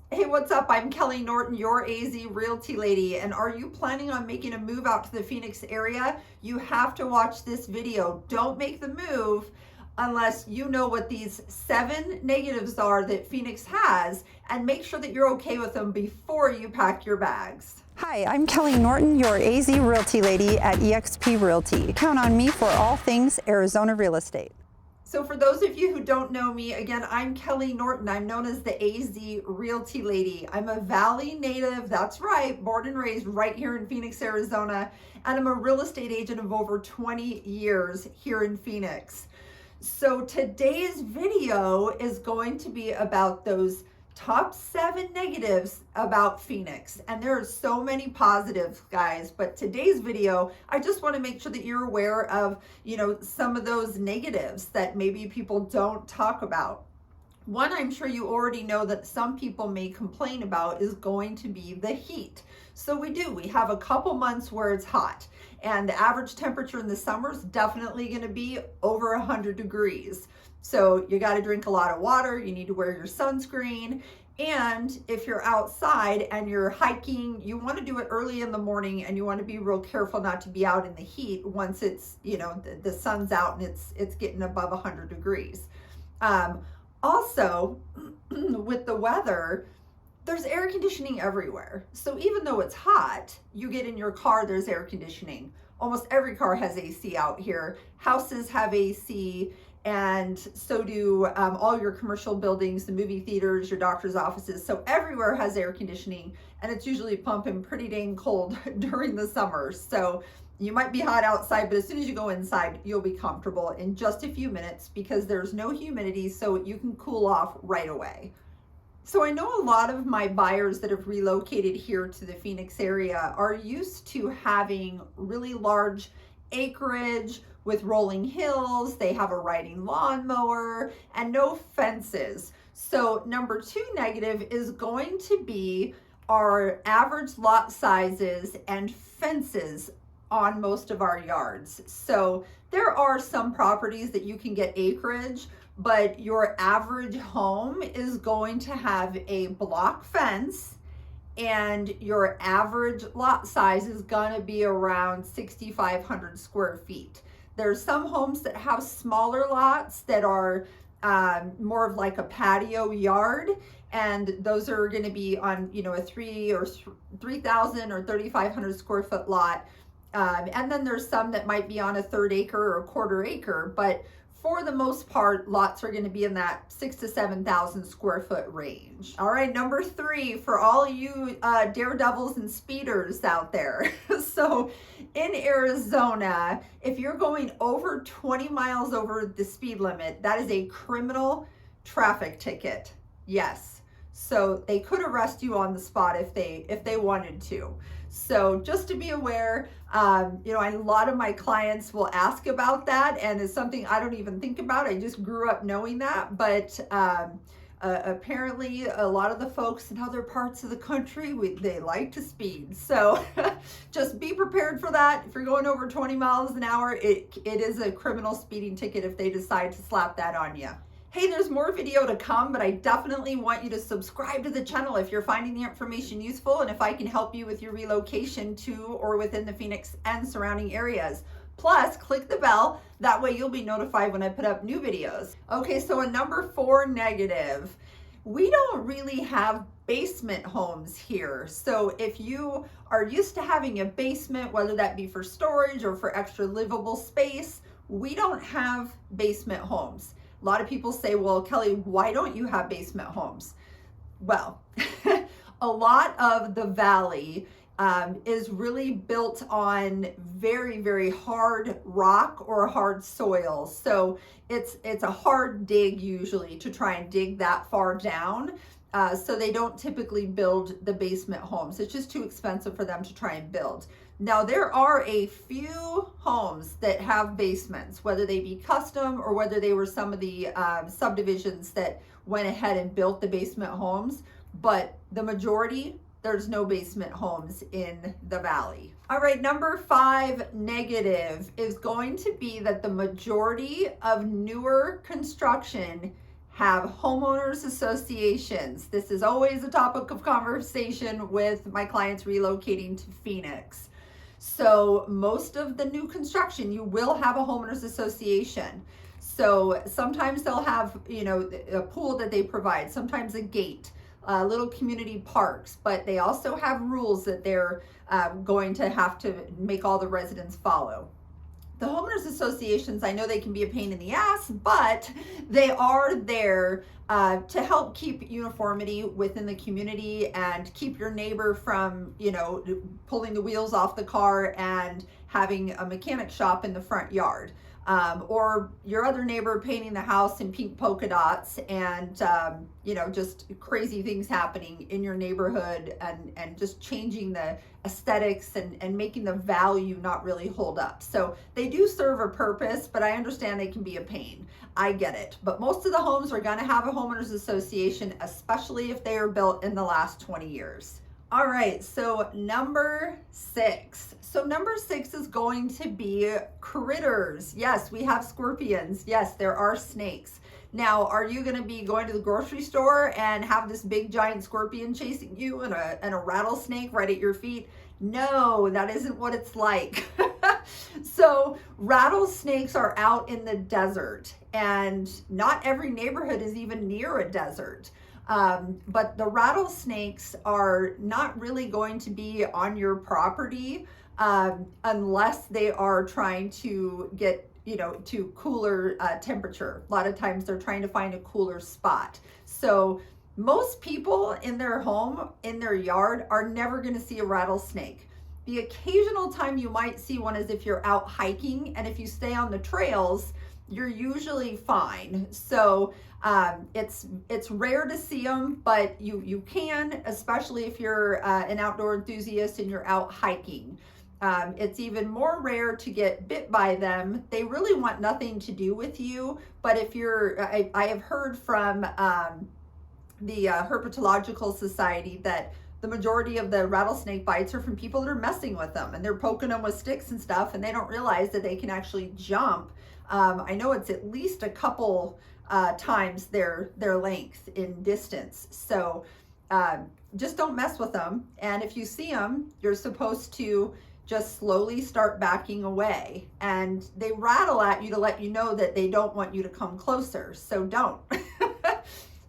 Hey, what's up? I'm Kelley Norton, your AZ Realty lady. And are you planning on making a move out to the Phoenix area? You have to watch this video. Don't make the move unless you know what these 7 negatives are that Phoenix has, and make sure that you're okay with them before you pack your bags. Hi, I'm Kelley Norton, your AZ Realty lady at EXP Realty. Count on me for all things Arizona real estate. So for those of you who don't know me, again, I'm Kelley Norton. I'm known as the AZ Realty lady. I'm a Valley native, that's right, born and raised right here in Phoenix, Arizona, and I'm a real estate agent of over 20 years here in Phoenix. So today's video is going to be about those top 7 negatives about Phoenix. And there are so many positives, guys, but today's video, I just want to make sure that you're aware of, some of those negatives that maybe people don't talk about. One, I'm sure you already know that some people may complain about is going to be the heat. So we have a couple months where it's hot, and the average temperature in the summer is definitely going to be over 100 degrees. So you got to drink a lot of water, you need to wear your sunscreen, and if you're outside and you're hiking, you want to do it early in the morning, and you want to be real careful not to be out in the heat once it's, the sun's out and it's getting above 100 degrees. Also, with the weather, there's air conditioning everywhere. So even though it's hot, you get in your car, there's air conditioning. Almost every car has AC out here. Houses have AC, and so do all your commercial buildings, the movie theaters, your doctor's offices. So everywhere has air conditioning, and it's usually pumping pretty dang cold during the summer. So you might be hot outside, but as soon as you go inside, you'll be comfortable in just a few minutes because there's no humidity, so you can cool off right away. So I know a lot of my buyers that have relocated here to the Phoenix area are used to having really large acreage with rolling hills. They have a riding lawnmower and no fences. So number 2 negative is going to be our average lot sizes and fences on most of our yards. So there are some properties that you can get acreage, but your average home is going to have a block fence, and your average lot size is going to be around 6,500 square feet. There's some homes that have smaller lots that are more of like a patio yard, and those are going to be on a 3,000 or 3,500 square foot lot. And then there's some that might be on a 1/3 acre or a 1/4 acre, but for the most part, lots are going to be in that 6,000 to 7,000 square foot range. All right, number 3 for all you daredevils and speeders out there. So in Arizona, if you're going over 20 miles over the speed limit, that is a criminal traffic ticket. Yes. So they could arrest you on the spot if they wanted to. So just to be aware, a lot of my clients will ask about that, and it's something I don't even think about. I just grew up knowing that, but apparently a lot of the folks in other parts of the country, they like to speed. So just be prepared for that. If you're going over 20 miles an hour, it is a criminal speeding ticket if they decide to slap that on you. Hey, there's more video to come, but I definitely want you to subscribe to the channel if you're finding the information useful, and if I can help you with your relocation to or within the Phoenix and surrounding areas. Plus, click the bell. That way you'll be notified when I put up new videos. Okay, so a number 4 negative. We don't really have basement homes here. So if you are used to having a basement, whether that be for storage or for extra livable space, we don't have basement homes. A lot of people say, well, Kelley, why don't you have basement homes? Well, a lot of the valley is really built on very, very hard rock or hard soil. So it's a hard dig usually to try and dig that far down. So they don't typically build the basement homes. It's just too expensive for them to try and build. Now, there are a few homes that have basements, whether they be custom or whether they were some of the subdivisions that went ahead and built the basement homes, but the majority, there's no basement homes in the valley. All right, number 5 negative is going to be that the majority of newer construction have homeowners associations. This is always a topic of conversation with my clients relocating to Phoenix. So most of the new construction, you will have a homeowners association. So sometimes they'll have, a pool that they provide, sometimes a gate, little community parks, but they also have rules that they're going to have to make all the residents follow. The homeowners associations, I know they can be a pain in the ass, but they are there to help keep uniformity within the community and keep your neighbor from, pulling the wheels off the car and having a mechanic shop in the front yard. Or your other neighbor painting the house in pink polka dots and, just crazy things happening in your neighborhood and just changing the aesthetics and making the value not really hold up. So they do serve a purpose, but I understand they can be a pain. I get it. But most of the homes are going to have a homeowners association, especially if they are built in the last 20 years. All right, so number 6. So number 6 is going to be critters. Yes, we have scorpions. Yes, there are snakes. Now, are you going to be going to the grocery store and have this big giant scorpion chasing you and a rattlesnake right at your feet? No, that isn't what it's like. So rattlesnakes are out in the desert, and not every neighborhood is even near a desert. But the rattlesnakes are not really going to be on your property unless they are trying to get, to cooler temperature. A lot of times they're trying to find a cooler spot. So most people in their home, in their yard, are never going to see a rattlesnake. The occasional time you might see one is if you're out hiking, and if you stay on the trails, you're usually fine. So it's rare to see them, but you can, especially if you're an outdoor enthusiast and you're out hiking. It's even more rare to get bit by them. They really want nothing to do with you. But if I have heard from the Herpetological Society that the majority of the rattlesnake bites are from people that are messing with them and they're poking them with sticks and stuff, and they don't realize that they can actually jump. I know it's at least a couple times their length in distance. So just don't mess with them. And if you see them, you're supposed to just slowly start backing away. And they rattle at you to let you know that they don't want you to come closer. So don't.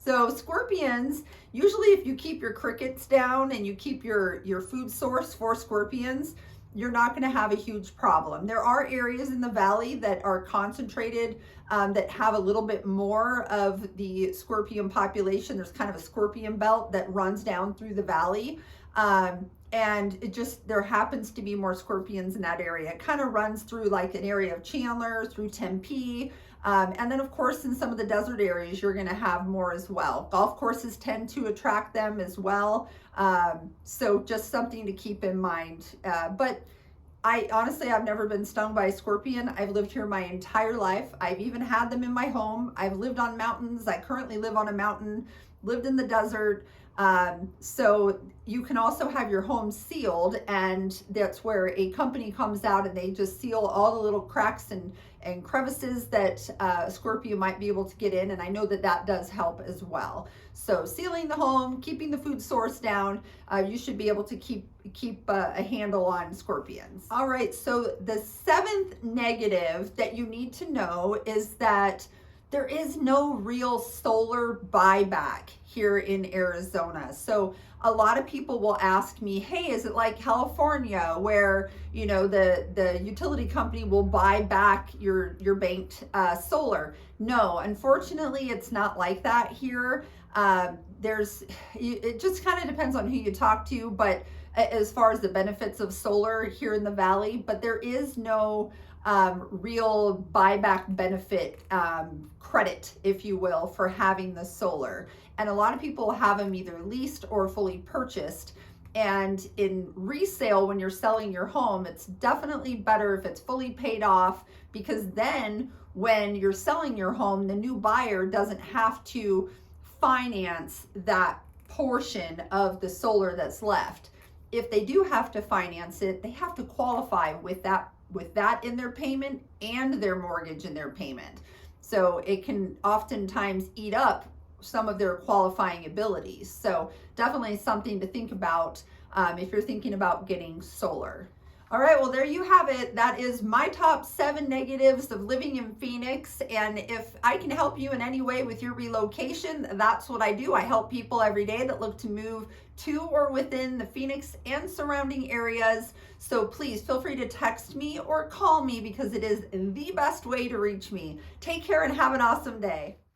So scorpions, usually if you keep your crickets down and you keep your food source for scorpions, you're not going to have a huge problem. There are areas in the valley that are concentrated that have a little bit more of the scorpion population. There's kind of a scorpion belt that runs down through the valley. And there happens to be more scorpions in that area. It kind of runs through like an area of Chandler, through Tempe. And then of course, in some of the desert areas, you're going to have more as well. Golf courses tend to attract them as well. So just something to keep in mind. But I've never been stung by a scorpion. I've lived here my entire life. I've even had them in my home. I've lived on mountains. I currently live on a mountain, lived in the desert. So you can also have your home sealed, and that's where a company comes out and they just seal all the little cracks and crevices that a scorpion might be able to get in. And I know that does help as well. So sealing the home, keeping the food source down, you should be able to keep a handle on scorpions. All right, so the 7th negative that you need to know is that there is no real solar buyback here in Arizona. So a lot of people will ask me, hey, is it like California where, the utility company will buy back your banked solar? No, unfortunately, it's not like that here. It just kind of depends on who you talk to, but as far as the benefits of solar here in the valley, but there is no real buyback benefit credit, if you will, for having the solar. And a lot of people have them either leased or fully purchased. And in resale, when you're selling your home, it's definitely better if it's fully paid off, because then when you're selling your home, the new buyer doesn't have to finance that portion of the solar that's left. If they do have to finance it, they have to qualify with that in their payment and their mortgage in their payment. So it can oftentimes eat up some of their qualifying abilities. So definitely something to think about if you're thinking about getting solar. All right, well, there you have it. That is my top 7 negatives of living in Phoenix. And if I can help you in any way with your relocation, that's what I do. I help people every day that look to move to or within the Phoenix and surrounding areas. So please feel free to text me or call me because it is the best way to reach me. Take care and have an awesome day.